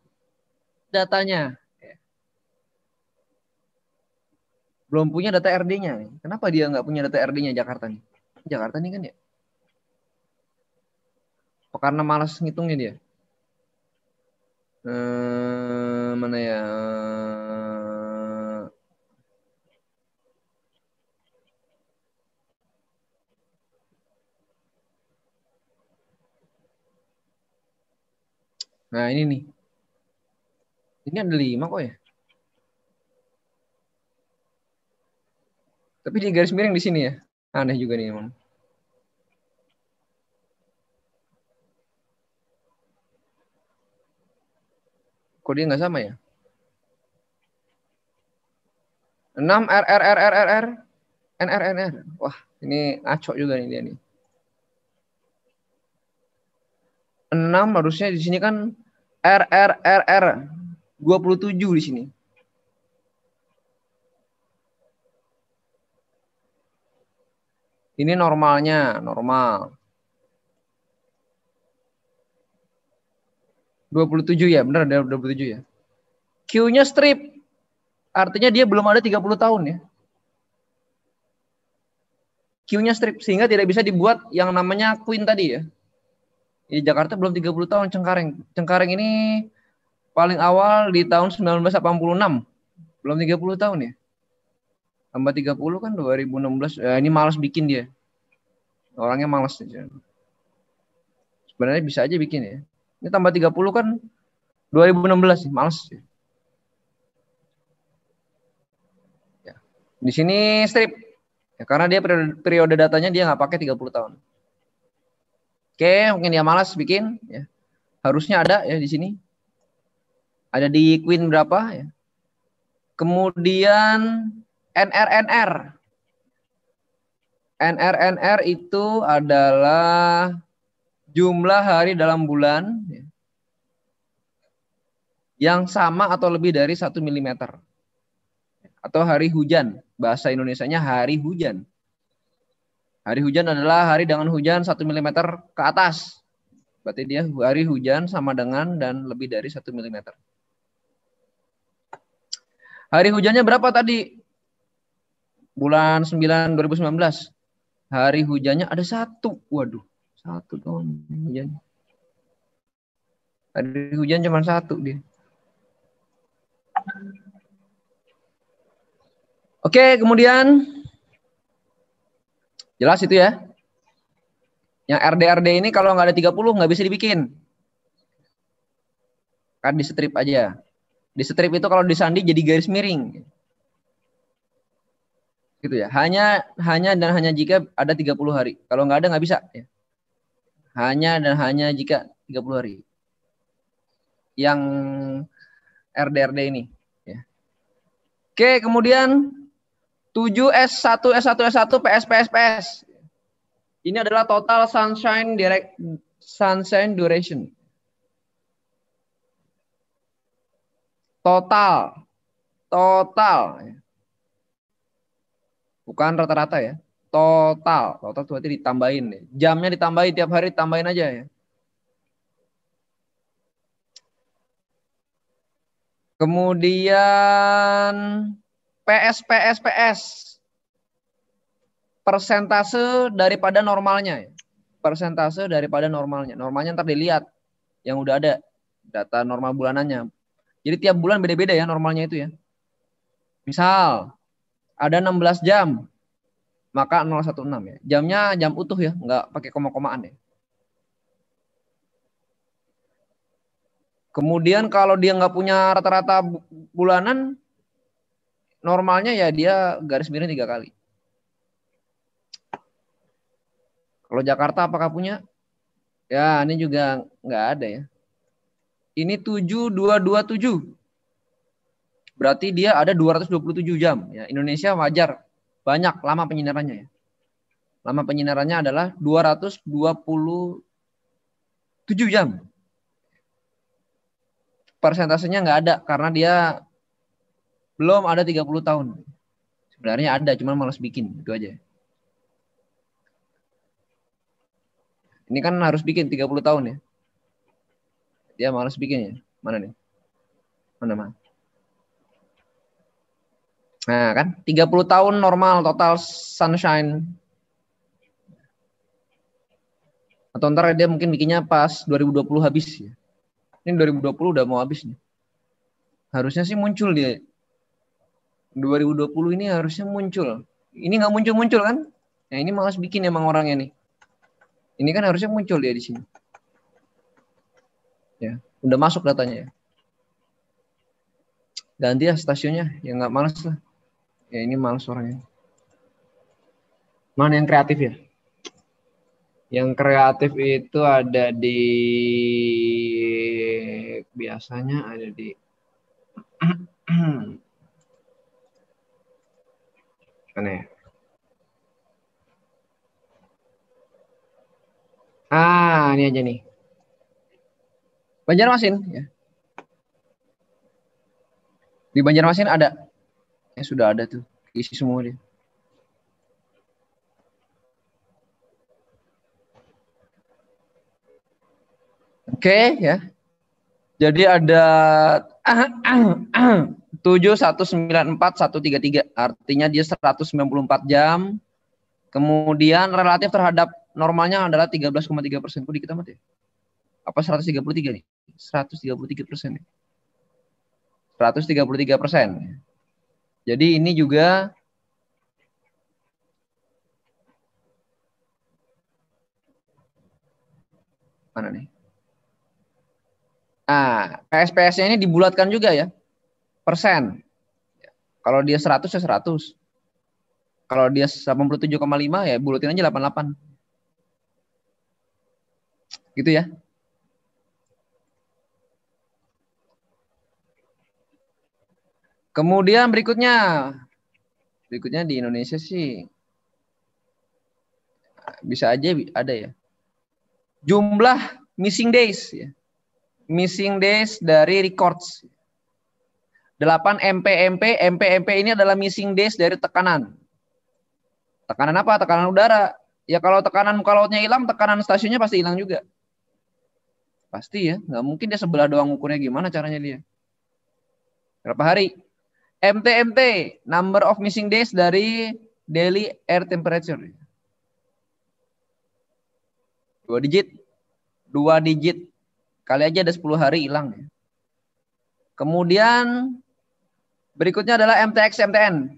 datanya. Belum punya data RD-nya. Kenapa dia nggak punya data RD-nya Jakarta nih? Jakarta nih kan ya. Apa karena malas ngitungnya dia? Mana ya? Nah ini nih. Ini ada 5 kok ya. Tapi di garis miring di sini ya. Aneh juga nih emang. Kok dia nggak sama ya? 6 R NR. Wah, ini ngaco juga nih dia nih. 6 harusnya di sini kan RR 27 di sini. Ini normalnya, normal. 27 ya, benar ada 27 ya. Q-nya strip. Artinya dia belum ada 30 tahun ya. Q-nya strip sehingga tidak bisa dibuat yang namanya Queen tadi ya. Di Jakarta belum 30 tahun Cengkareng. Cengkareng ini paling awal di tahun 1986. Belum 30 tahun ya. Tambah 30 kan 2016. Ya, ini malas bikin dia. Orangnya malas aja. Sebenarnya bisa aja bikin ya. Ini tambah 30 kan 2016 malas. Ya. Di sini strip. Ya, karena dia periode datanya dia nggak pakai 30 tahun. Oke, mungkin dia malas bikin ya. Harusnya ada ya di sini. Ada di Queen berapa ya. Kemudian NR. NR itu adalah jumlah hari dalam bulan yang sama atau lebih dari 1 mm. Atau hari hujan. Bahasa Indonesianya hari hujan. Hari hujan adalah hari dengan hujan 1 mm ke atas. Berarti dia hari hujan sama dengan dan lebih dari 1 mm. Hari hujannya berapa tadi? Bulan 9 2019. Hari hujannya ada 1. Waduh, 1 tahun hujan. Hari hujan cuma 1 dia. Oke, kemudian jelas itu ya. Yang RD ini kalau nggak ada 30 nggak bisa dibikin. Kan di strip aja. Di strip itu kalau disandi jadi garis miring. Gitu ya. Hanya jika ada 30 hari. Kalau nggak ada nggak bisa ya. Hanya jika 30 hari. Yang RD ini ya. Oke, kemudian 7 S1 PS. Ini adalah total sunshine duration. Total. Bukan rata-rata ya. Total itu berarti ditambahin. Jamnya ditambahin tiap hari, tambahin aja ya. Kemudian PS. Persentase daripada normalnya. Persentase daripada normalnya. Normalnya ntar dilihat yang udah ada data normal bulanannya. Jadi tiap bulan beda-beda ya normalnya itu ya. Misal ada 16 jam, maka 016 ya. Jamnya jam utuh ya, nggak pakai koma-komaan ya. Kemudian kalau dia nggak punya rata-rata bulanan, normalnya ya dia garis miring 3 kali. Kalau Jakarta apakah punya? Ya ini juga nggak ada ya. Ini 7227. Berarti dia ada 227 jam. Ya, Indonesia wajar banyak lama penyinarannya ya. Lama penyinarannya adalah 227 jam. Persentasenya nggak ada karena dia belum ada 30 tahun. Sebenarnya ada, cuma malas bikin. Itu aja. Ini kan harus bikin 30 tahun ya. Dia malas bikin ya. Mana nih? Mana? Nah, kan 30 tahun normal total sunshine. Atau ntar dia mungkin bikinnya pas 2020 habis ya. Ini 2020 udah mau habis nih. Harusnya sih muncul dia. 2020 ini harusnya muncul. Ini nggak muncul-muncul kan? Nah, ini malas bikin emang orangnya nih. Ini kan harusnya muncul dia di sini. Ya, udah masuk datanya ya. Ganti ya stasiunnya, ya nggak malas lah. Ya ini malas orangnya. Mana yang kreatif ya? Yang kreatif itu ada di biasanya ada di mana ya? Ini aja nih. Banjarmasin ya. Di Banjarmasin ada. Ya sudah ada tuh. Isi semua dia. Oke ya. Jadi ada 7194133, artinya dia 194 jam. Kemudian relatif terhadap normalnya adalah 13,3%. Kok dikit amat ya? Apa 133 nih? 133%. 133%. Jadi ini juga mana nih? PSPS-nya ini dibulatkan juga ya. Persen. Kalau dia 100 ya 100. Kalau dia 87,5 ya bulatin aja 88. Gitu ya. Kemudian berikutnya di Indonesia sih bisa aja ada ya. Jumlah missing days ya. Missing days dari records. 8 MP ini adalah missing days dari tekanan. Tekanan apa? Tekanan udara. Ya kalau tekanan muka lautnya hilang, tekanan stasiunnya pasti hilang juga. Pasti ya, nggak mungkin dia sebelah doang ukurnya, gimana caranya dia. Berapa hari? MT, number of missing days dari daily air temperature. 2 digit. 2 digit. Kali aja ada 10 hari hilang. Kemudian berikutnya adalah MTX, MTN.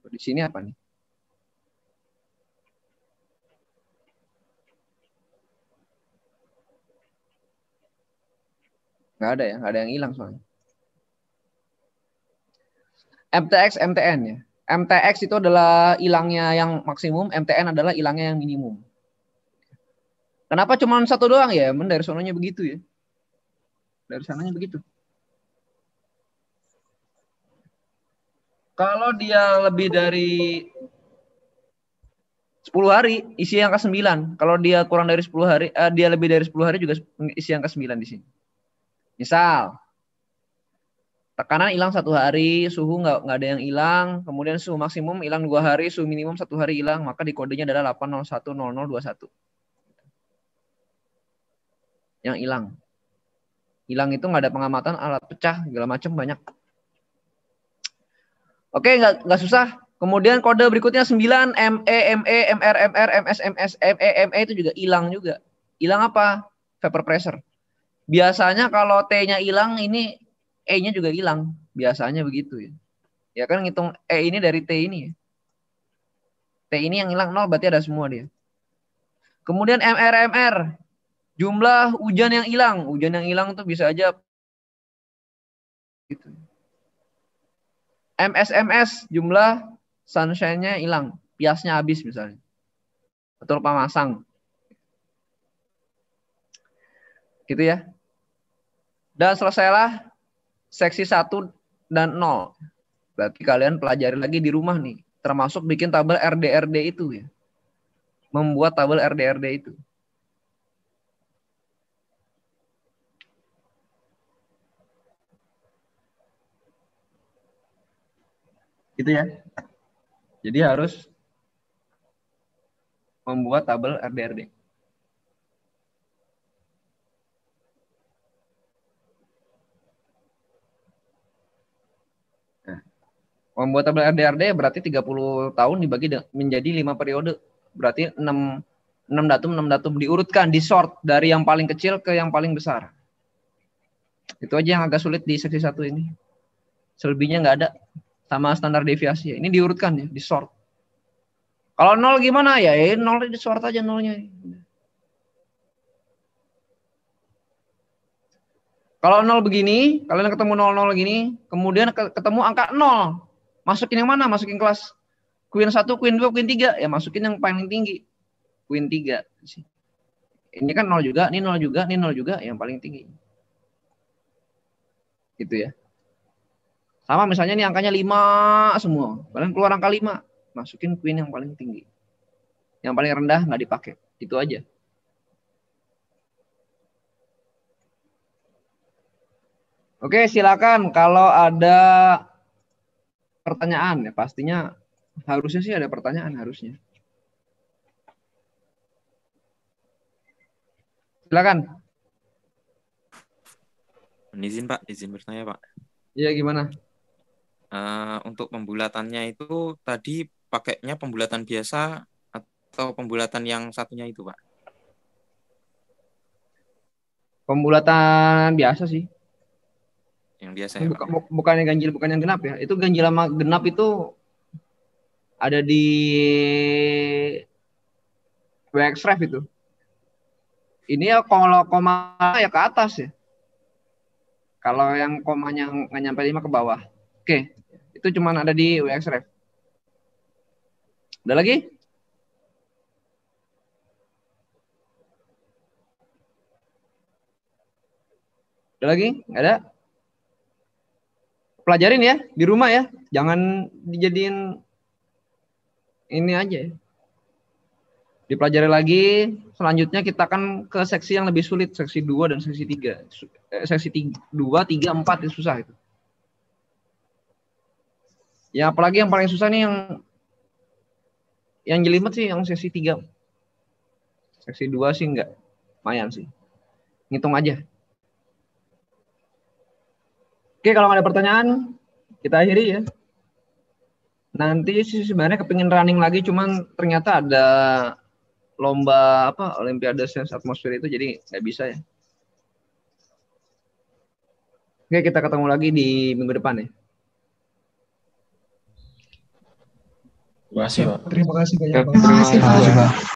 Di sini apa nih? Nggak ada ya, nggak ada yang hilang soalnya. MTX, MTN ya. MTX itu adalah hilangnya yang maksimum, MTN adalah hilangnya yang minimum. Kenapa cuma satu doang ya? Emang dari sononya begitu ya. Dari sananya begitu. Kalau dia lebih dari 10 hari, isi angka 9. Kalau dia kurang dari 10 hari, dia lebih dari 10 hari juga isi angka 9 di sini. Misal, tekanan hilang 1 hari, suhu nggak ada yang hilang, kemudian suhu maksimum hilang 2 hari, suhu minimum 1 hari hilang, maka di kodenya adalah 8010021. Yang hilang. Hilang itu nggak ada pengamatan, alat pecah, segala macam banyak. Oke, nggak susah. Kemudian kode berikutnya 9, ME, ME, MR, MR, MS, MS, ME, ME itu juga hilang juga. Hilang apa? Vapor pressure. Biasanya kalau T-nya hilang, ini E-nya juga hilang. Biasanya begitu ya. Ya kan ngitung E ini dari T ini ya. T ini yang hilang 0 berarti ada semua dia. Kemudian MR, MR. Jumlah hujan yang hilang. Hujan yang hilang tuh bisa aja gitu. MS jumlah sunshine-nya hilang, piasnya habis misalnya. Atau lupa masang. Gitu ya. Dan selesailah seksi 1 dan 0. Berarti kalian pelajari lagi di rumah nih, termasuk bikin tabel RDRD itu ya. Membuat tabel RDRD itu. Gitu ya. Jadi harus membuat tabel RDRD. Nah, Membuat tabel RDRD berarti 30 tahun dibagi menjadi 5 periode. Berarti 6 datum diurutkan, disort dari yang paling kecil ke yang paling besar. Itu aja yang agak sulit di seksi 1 ini. Selebihnya nggak ada. Sama standar deviasi. Ini diurutkan ya, disort. Kalau 0 gimana ya? 0 disort aja 0-nya. Kalau 0 begini, kalian ketemu 0 gini, kemudian ketemu angka 0. Masukin yang mana? Masukin kelas Queen 1, Queen 2, Queen 3. Ya masukin yang paling tinggi. Queen 3. Ini kan 0 juga, ini 0 juga, ini 0 juga, yang paling tinggi. Gitu ya. Sama misalnya ini angkanya 5 semua. Kalian keluar angka 5. Masukin Queen yang paling tinggi. Yang paling rendah nggak dipakai. Itu aja. Oke, silakan kalau ada pertanyaan ya, pastinya harusnya sih ada pertanyaan harusnya. Silakan. Izin Pak, izin bertanya Pak. Iya gimana? Untuk pembulatannya itu tadi pakainya pembulatan biasa atau pembulatan yang satunya itu Pak? Pembulatan biasa sih. Yang biasa ya Pak? Bukannya ganjil, bukan yang genap ya. Itu ganjil sama genap itu ada di WXREF itu. Ini ya kalau koma ya ke atas ya. Kalau yang komanya nggak nyampe 5 ke bawah. Oke, itu cuma ada di WXREF. Ada lagi? Ada lagi? Nggak ada? Pelajarin ya di rumah ya. Jangan dijadiin ini aja ya. Dipelajari lagi. Selanjutnya kita akan ke seksi yang lebih sulit. Seksi 2 dan seksi 3. Seksi 2, 3, 4 itu susah itu. Ya apalagi yang paling susah nih yang jelimet sih yang seksi 3. Seksi 2 sih enggak. Lumayan sih. Ngitung aja. Oke, kalau nggak ada pertanyaan, kita akhiri ya. Nanti sih sebenarnya kepingin running lagi, cuman ternyata ada lomba apa Olimpiade Sains Atmosfer itu, jadi nggak bisa ya. Oke, kita ketemu lagi di minggu depan ya. Terima kasih Pak. Terima kasih banyak Pak. Terima kasih Pak.